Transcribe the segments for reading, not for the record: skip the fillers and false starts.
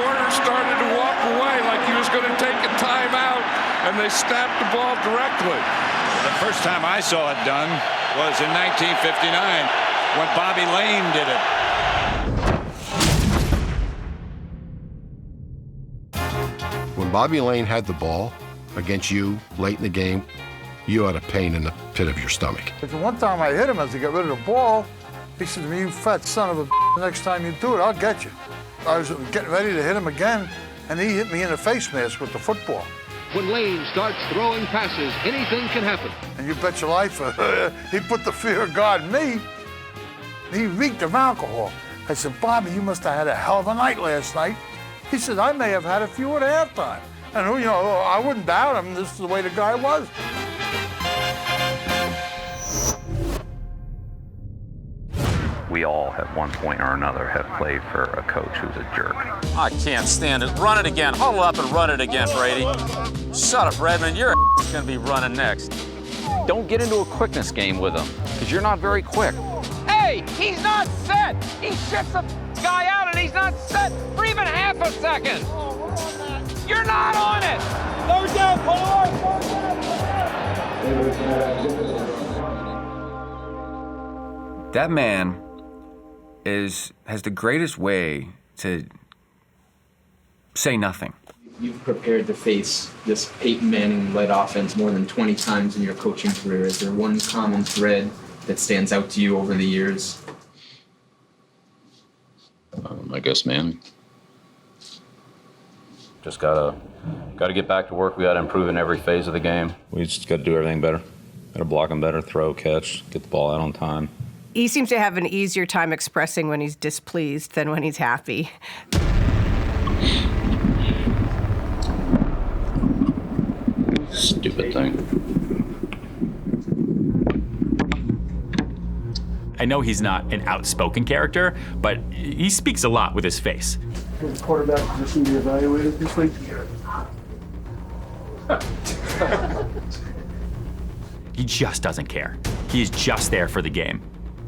Warner started to walk away like he was going to take a timeout, and they snapped the ball directly. The first time I saw it done was in 1959 when Bobby Layne did it. When Bobby Layne had the ball against you late in the game, you had a pain in the pit of your stomach. One time I hit him as he got rid of the ball. He said to me, "You fat son of a next time you do it, I'll get you." I was getting ready to hit him again, and he hit me in the face mask with the football. When Layne starts throwing passes, anything can happen. And you bet your life, he put the fear of God in me. He reeked of alcohol. I said, "Bobby, you must have had a hell of a night last night." He said, "I may have had a few at halftime." And, you know, I wouldn't doubt him. This is the way the guy was. We all, at one point or another, have played for a coach who's a jerk. I can't stand it. Run it again. Huddle up and run it again, Brady. Shut up, Redmond. You're going to be running next. Don't get into a quickness game with him, because you're not very quick. Hey, he's not set. He shifts the guy out and he's not set for even half a second. You're not on it. Third down, Pollard. That man has the greatest way to say nothing. You've prepared to face this Peyton Manning-led offense more than 20 times in your coaching career. Is there one common thread that stands out to you over the years? I guess Manning. Just gotta get back to work. We gotta improve in every phase of the game. We just got to do everything better. Got to block them better, throw, catch, get the ball out on time. He seems to have an easier time expressing when he's displeased than when he's happy. Stupid thing. I know he's not an outspoken character, but he speaks a lot with his face. Has the quarterback position be evaluated this week? He just doesn't care. He is just there for the game.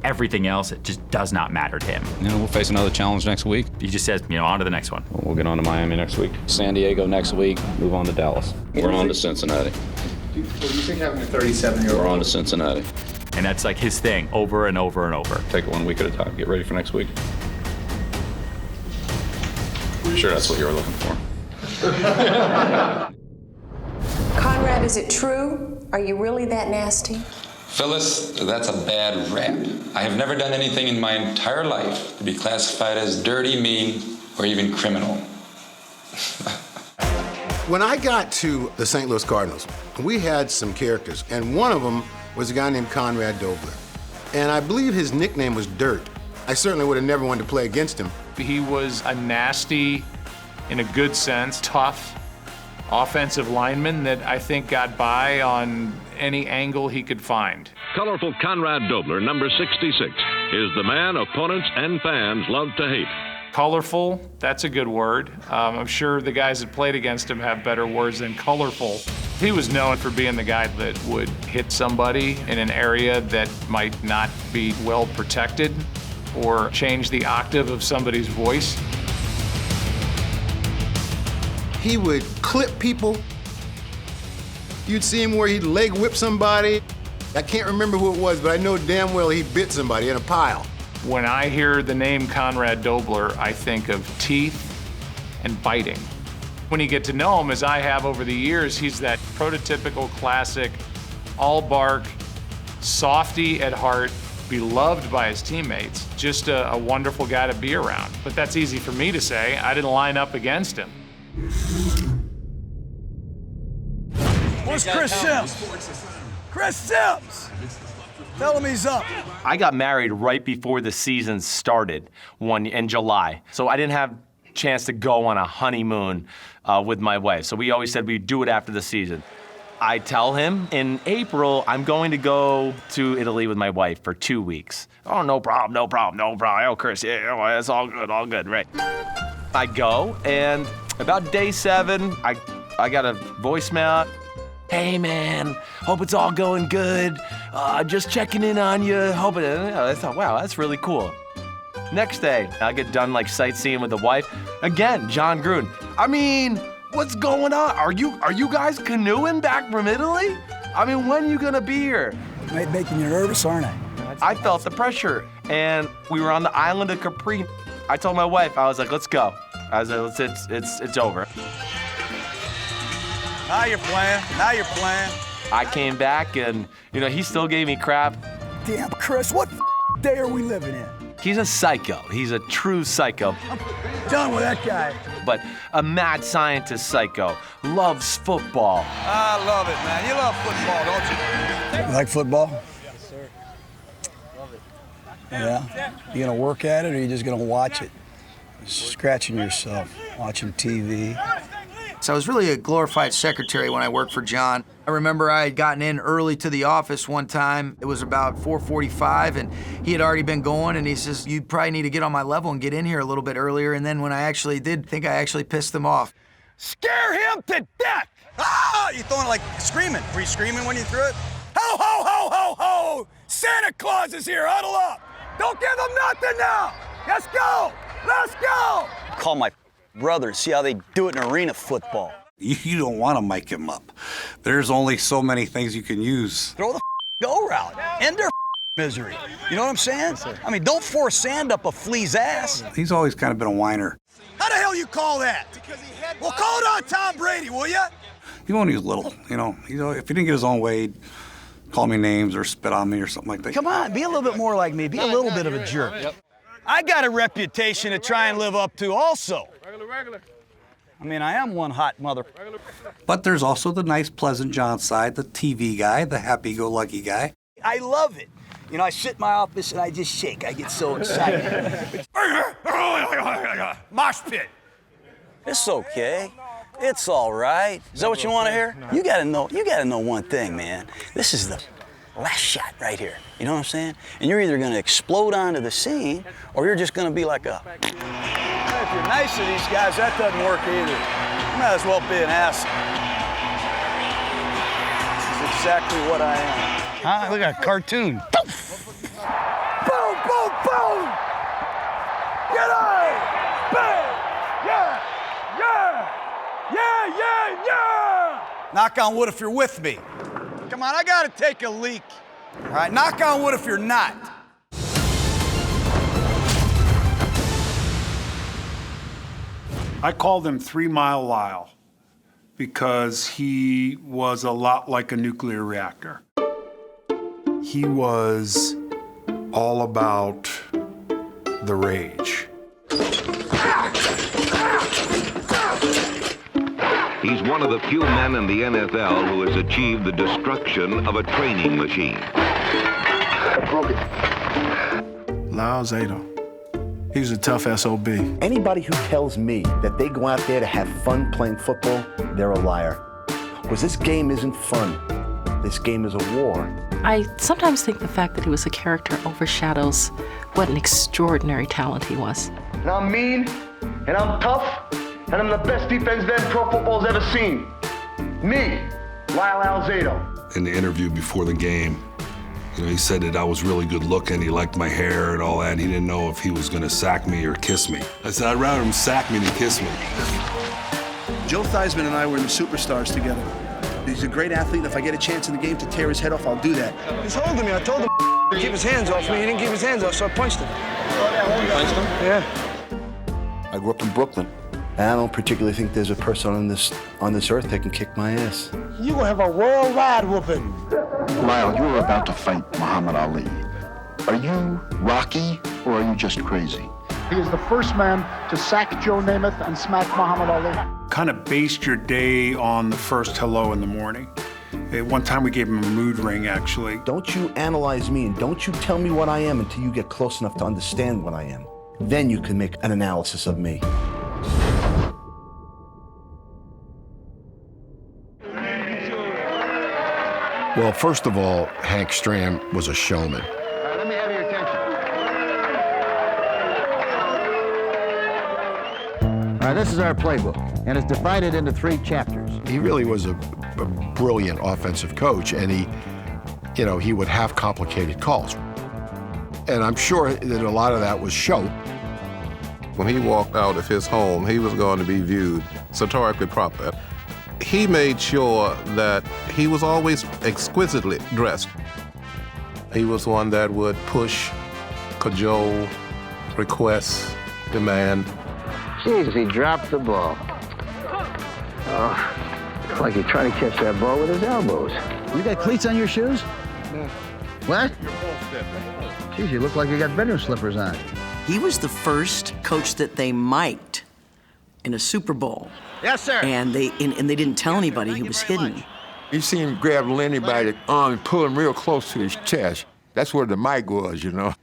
Everything else, it just does not matter to him. You know, we'll face another challenge next week. He just says, on to the next one. We'll get on to Miami next week. San Diego next week. Move on to Dallas. We're on to Cincinnati. Do you think having a 37-year-old... We're on to Cincinnati. And that's like his thing, over and over and over. Take it 1 week at a time. Get ready for next week. Sure, that's what you were looking for. Conrad, is it true? Are you really that nasty? Phyllis, that's a bad rap. I have never done anything in my entire life to be classified as dirty, mean, or even criminal. When I got to the St. Louis Cardinals, we had some characters, and one of them was a guy named Conrad Dobler. And I believe his nickname was Dirt. I certainly would have never wanted to play against him. He was a nasty, in a good sense, tough offensive lineman that I think got by on any angle he could find. Colorful Conrad Dobler, number 66, is the man opponents and fans love to hate. Colorful, that's a good word. I'm sure the guys that played against him have better words than colorful. He was known for being the guy that would hit somebody in an area that might not be well protected or change the octave of somebody's voice. He would clip people. You'd see him where he'd leg whip somebody. I can't remember who it was, but I know damn well he bit somebody in a pile. When I hear the name Conrad Dobler, I think of teeth and biting. When you get to know him, as I have over the years, he's that prototypical classic, all bark, softy at heart, beloved by his teammates. Just a wonderful guy to be around. But that's easy for me to say. I didn't line up against him. Where's Chris Sims? Chris Sims! Tell him he's up. I got married right before the season started, in July. So I didn't have a chance to go on a honeymoon with my wife. So we always said we'd do it after the season. I tell him in April, I'm going to go to Italy with my wife for 2 weeks. Oh, no problem, no problem, no problem. Oh, Chris, yeah, it's all good, right? I go, and about day 7, I got a voicemail. Hey, man, hope it's all going good. Just checking in on you. I thought, wow, that's really cool. Next day, I get done like sightseeing with the wife. Again, Jon Gruden. I mean, what's going on? Are you guys canoeing back from Italy? I mean, when are you gonna be here? Making you nervous, aren't I? I felt the pressure, and we were on the island of Capri. I told my wife, I was like, let's go. I was like, it's over. Now you're playing. I came back, and he still gave me crap. Damn, Chris, what day are we living in? He's a psycho. He's a true psycho. I'm done with that guy. But a mad scientist psycho. Loves football. I love it, man. You love football, don't you? You like football? Yes, sir. Love it. Yeah? You gonna work at it, or you just gonna watch it? Scratching yourself, watching TV. So I was really a glorified secretary when I worked for Jon. I remember I had gotten in early to the office one time. It was about 4:45, and he had already been going, and he says, you probably need to get on my level and get in here a little bit earlier. And then when I actually did, I think I actually pissed them off. Scare him to death! Ah! You throwing it like screaming. Were you screaming when you threw it? Ho, ho, ho, ho, ho! Santa Claus is here, huddle up! Don't give him nothing now! Let's go! Let's go! Call my brother, see how they do it in arena football. You don't want to mic him up. There's only so many things you can use. Throw the go route. End their misery. You know what I'm saying? I mean, don't force sand up a flea's ass. He's always kind of been a whiner. How the hell you call that? Well, call it on Tom Brady, will ya? Even when he was little, if he didn't get his own way, he'd call me names or spit on me or something like that. Come on, be a little bit more like me. Be a little bit of a jerk. Yep. I got a reputation to try and live up to also. Regular. I mean, I am one hot mother. But there's also the nice, pleasant Jon side, the TV guy, the happy-go-lucky guy. I love it. I sit in my office and I just shake. I get so excited. Mosh pit. It's okay. It's all right. Is that what you want to hear? You gotta know one thing, man. This is the last shot right here. You know what I'm saying? And you're either gonna explode onto the scene, or you're just gonna be like a... If you're nice to these guys, that doesn't work either. You might as well be an ass. This is exactly what I am. Huh? Look at a cartoon. Boom, boom, boom! Get out! Bang! Yeah! Knock on wood if you're with me. Come on, I gotta take a leak. All right, knock on wood if you're not. I called him 3 Mile Lyle because he was a lot like a nuclear reactor. He was all about the rage. He's one of the few men in the NFL who has achieved the destruction of a training machine. Lyle Alzado. He was a tough SOB. Anybody who tells me that they go out there to have fun playing football, they're a liar. Because this game isn't fun. This game is a war. I sometimes think the fact that he was a character overshadows what an extraordinary talent he was. And I'm mean, and I'm tough, and I'm the best defensive end pro football's ever seen. Me, Lyle Alzado. In the interview before the game, he said that I was really good looking, he liked my hair and all that, and he didn't know if he was gonna sack me or kiss me. I said, I'd rather him sack me than kiss me. Joe Theismann and I were in the Superstars together. He's a great athlete, and if I get a chance in the game to tear his head off, I'll do that. He's holding me. I told him to keep his hands off me. He didn't keep his hands off, so I punched him. You punched him? Yeah. I grew up in Brooklyn, and I don't particularly think there's a person on this earth that can kick my ass. You gonna have a royal ride whooping. Lyle, you were about to fight Muhammad Ali. Are you Rocky, or are you just crazy? He is the first man to sack Joe Namath and smack Muhammad Ali. Kind of based your day on the first hello in the morning. At one time we gave him a mood ring, actually. Don't you analyze me, and don't you tell me what I am until you get close enough to understand what I am. Then you can make an analysis of me. Well, first of all, Hank Stram was a showman. Let me have your attention. This is our playbook, and it's divided into 3 chapters. He really was a brilliant offensive coach, and he would have complicated calls. And I'm sure that a lot of that was show. When he walked out of his home, he was going to be viewed satirically proper. He made sure that he was always exquisitely dressed. He was one that would push, cajole, request, demand. Jesus, he dropped the ball. Oh, it's like he's trying to catch that ball with his elbows. You got cleats on your shoes? No. What? Geez, you look like you got bedroom slippers on. He was the first coach that they mic'd in a Super Bowl. Yes, sir. And they didn't tell anybody he was hidden. You see him grab Lenny by the arm and pull him real close to his chest. That's where the mic was, you know.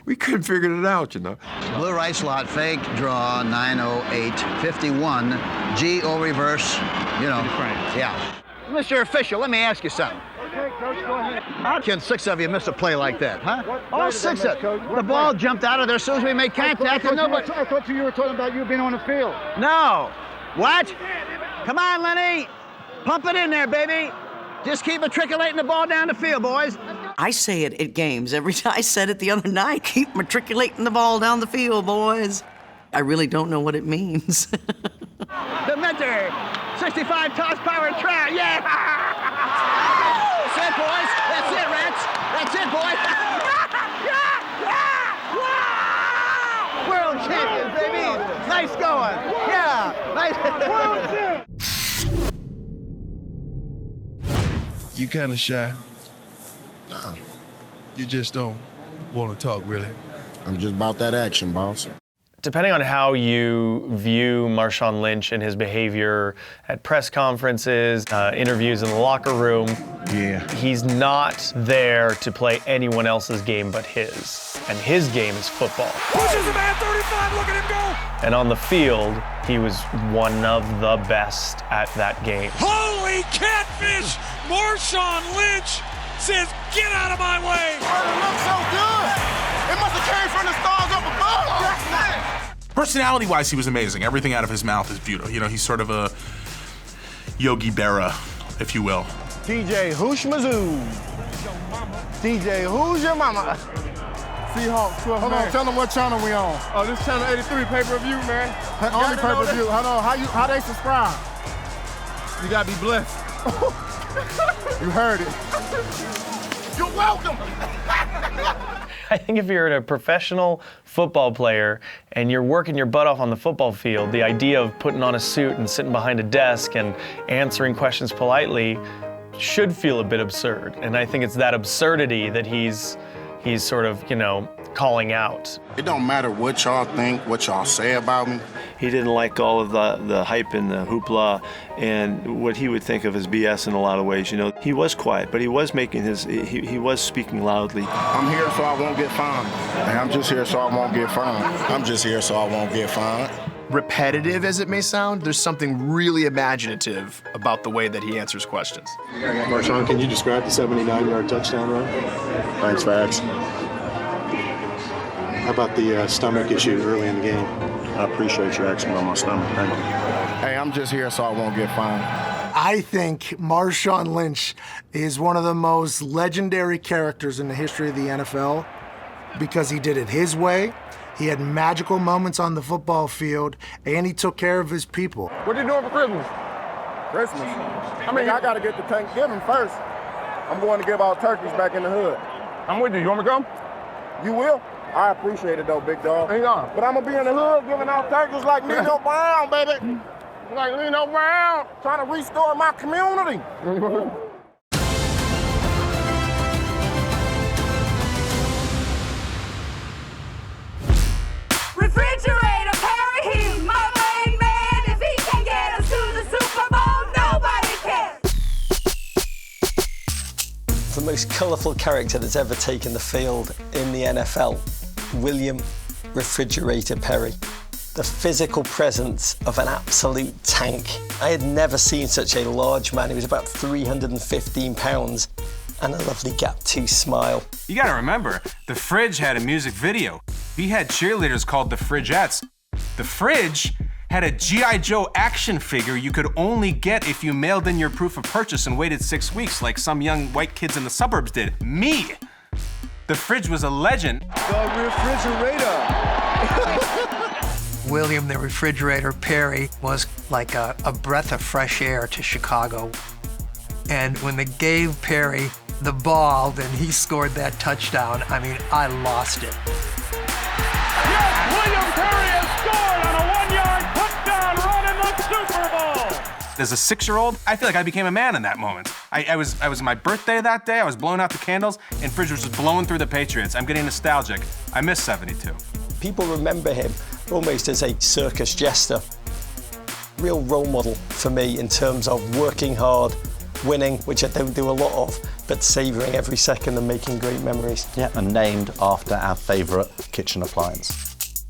We couldn't figure it out, you know. Blue right slot, fake, draw, 908, 51, G-O reverse, you know. Yeah. Mr. Official, let me ask you something. Okay, Coach, go ahead. How can 6 of you miss a play like that, huh? All 6 of you. The ball jumped out of there as soon as we made contact, and nobody... I thought you were talking about you being on the field. No. What? Come on, Lenny. Pump it in there, baby. Just keep matriculating the ball down the field, boys. I say it at games every time. I said it the other night. Keep matriculating the ball down the field, boys. I really don't know what it means. The mentor, 65 toss power try, yeah! That's it, boys. That's it, Rats. That's it, boys. World champions, baby. Nice going. Yeah, nice. World champions. You kind of shy. Nah. You just don't want to talk, really. I'm just about that action, boss. Depending on how you view Marshawn Lynch and his behavior at press conferences, interviews in the locker room, he's not there to play anyone else's game but his. And his game is football. Pushes him at 35, look at him go! And on the field, he was one of the best at that game. Holy catfish! Marshawn Lynch says, get out of my way! Oh, it looks so good! It must have came from the stars up above! Personality-wise, he was amazing. Everything out of his mouth is beautiful. You know, he's sort of a Yogi Berra, if you will. DJ Hooshmazoo. DJ, who's your mama? Seahawks, 12 Hold on, tell them what channel we on. Oh, this channel 83 pay-per-view, man. Only pay-per-view. Hold on, how they subscribe? You gotta be blessed. You heard it. You're welcome. I think if you're a professional football player and you're working your butt off on the football field, the idea of putting on a suit and sitting behind a desk and answering questions politely should feel a bit absurd. And I think it's that absurdity that he's sort of, you know, calling out. It don't matter what y'all think, what y'all say about me. He didn't like all of the hype and the hoopla and what he would think of as BS in a lot of ways. You know, he was quiet, but he was making he was speaking loudly. I'm here so I won't get fined. And I'm just here so I won't get fined. I'm just here so I won't get fined. Repetitive as it may sound, there's something really imaginative about the way that he answers questions. Marshawn, can you describe the 79-yard touchdown run? Thanks, Fax. How about the stomach issue early in the game? I appreciate you asking about my stomach. Thank you. Hey, I'm just here so I won't get fined. I think Marshawn Lynch is one of the most legendary characters in the history of the NFL because he did it his way. He had magical moments on the football field, and he took care of his people. What are you doing for Christmas? Christmas? I mean, I gotta get to Thanksgiving first. I'm going to give out turkeys back in the hood. I'm with you. You want me to come? You will? I appreciate it, though, big dog. Hang on. But I'm going to be in the hood giving out turkeys like Nino Brown, baby. Like Nino Brown, trying to restore my community. Refrigerator Perry, he's my main man. If he can get us to the Super Bowl, nobody can. The most colourful character that's ever taken the field in the NFL, William Refrigerator Perry. The physical presence of an absolute tank. I had never seen such a large man. He was about 315 pounds and a lovely Gap 2 smile. You gotta remember, the Fridge had a music video. He had cheerleaders called the Fridgettes. The Fridge had a G.I. Joe action figure you could only get if you mailed in your proof of purchase and waited 6 weeks like some young white kids in the suburbs did. Me! The Fridge was a legend. The refrigerator. William the Refrigerator Perry was like a breath of fresh air to Chicago. And when they gave Perry the ball, then he scored that touchdown. I mean, I lost it. Yes, William Perry has scored on a 1-yard touchdown run in the Super Bowl. As a 6-year-old, I feel like I became a man in that moment. I was my birthday that day, I was blowing out the candles, and Fridge was just blowing through the Patriots. I'm getting nostalgic. I miss 72. People remember him almost as a circus jester. Real role model for me in terms of working hard, winning, which I don't do a lot of, but savouring every second and making great memories. Yeah, and named after our favourite kitchen appliance.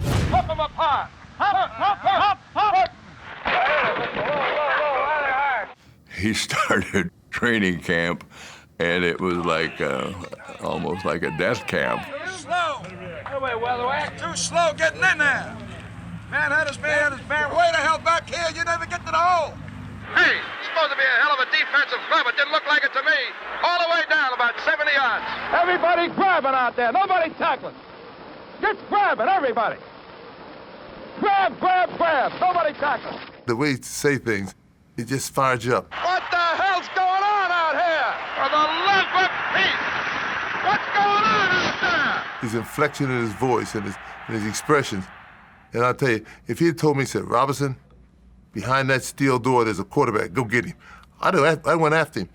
Hop him apart! Hop, hop, hop, hop! He started training camp, and it was like almost like a death camp. Too slow! Way, Weatherwack, too slow getting in there! Man had his man way the hell back here, you never get to the hole! Hey, supposed to be a hell of a defensive club. It didn't look like it to me. All the way down, about 70 yards. Everybody grabbing out there, nobody tackling. Just grabbing, everybody. Grab, grab, grab, nobody tackling. The way he say things, it just fires you up. What the hell's going on out here? For the love of Pete! What's going on out there? His inflection in his voice and his expressions. And I'll tell you, if he had told me, he said, Robinson, behind that steel door, there's a quarterback. Go get him. I went after him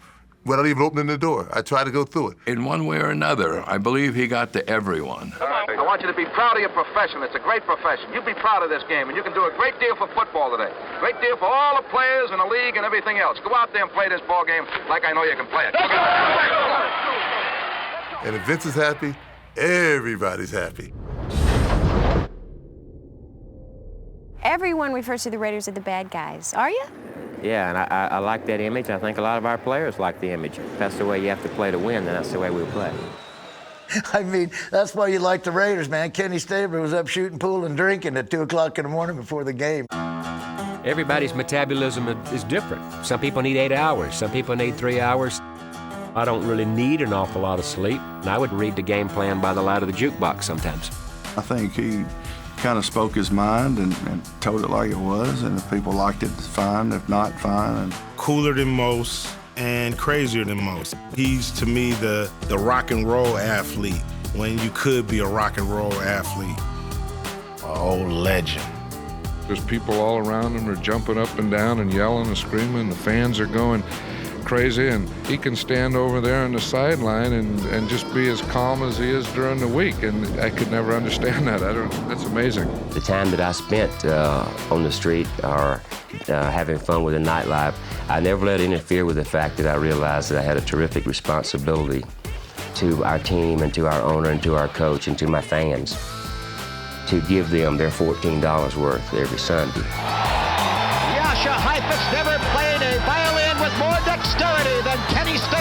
without even opening the door. I tried to go through it. In one way or another, I believe he got to everyone. I want you to be proud of your profession. It's a great profession. You be proud of this game, and you can do a great deal for football today. Great deal for all the players in the league and everything else. Go out there and play this ball game like I know you can play it. And if Vince is happy, everybody's happy. Everyone refers to the Raiders as the bad guys. Are you? Yeah, and I like that image. I think a lot of our players like the image. If that's the way you have to play to win, then that's the way we'll play. I mean, that's why you like the Raiders, man. Kenny Stabler was up shooting pool and drinking at 2 o'clock in the morning before the game. Everybody's metabolism is different. Some people need 8 hours. Some people need 3 hours. I don't really need an awful lot of sleep, and I would read the game plan by the light of the jukebox sometimes. I think he kind of spoke his mind and told it like it was, and if people liked it, fine. If not, fine. And cooler than most and crazier than most. He's, to me, the rock and roll athlete when you could be a rock and roll athlete. Oh, legend. There's people all around him are jumping up and down and yelling and screaming. The fans are going crazy, and he can stand over there on the sideline and just be as calm as he is during the week, and I could never understand that. That's amazing. The time that I spent on the street or having fun with the nightlife, I never let it interfere with the fact that I realized that I had a terrific responsibility to our team and to our owner and to our coach and to my fans to give them their $14 worth every Sunday. Yasha Heifetz never played a violin with more dexterity than Kenny Stabler.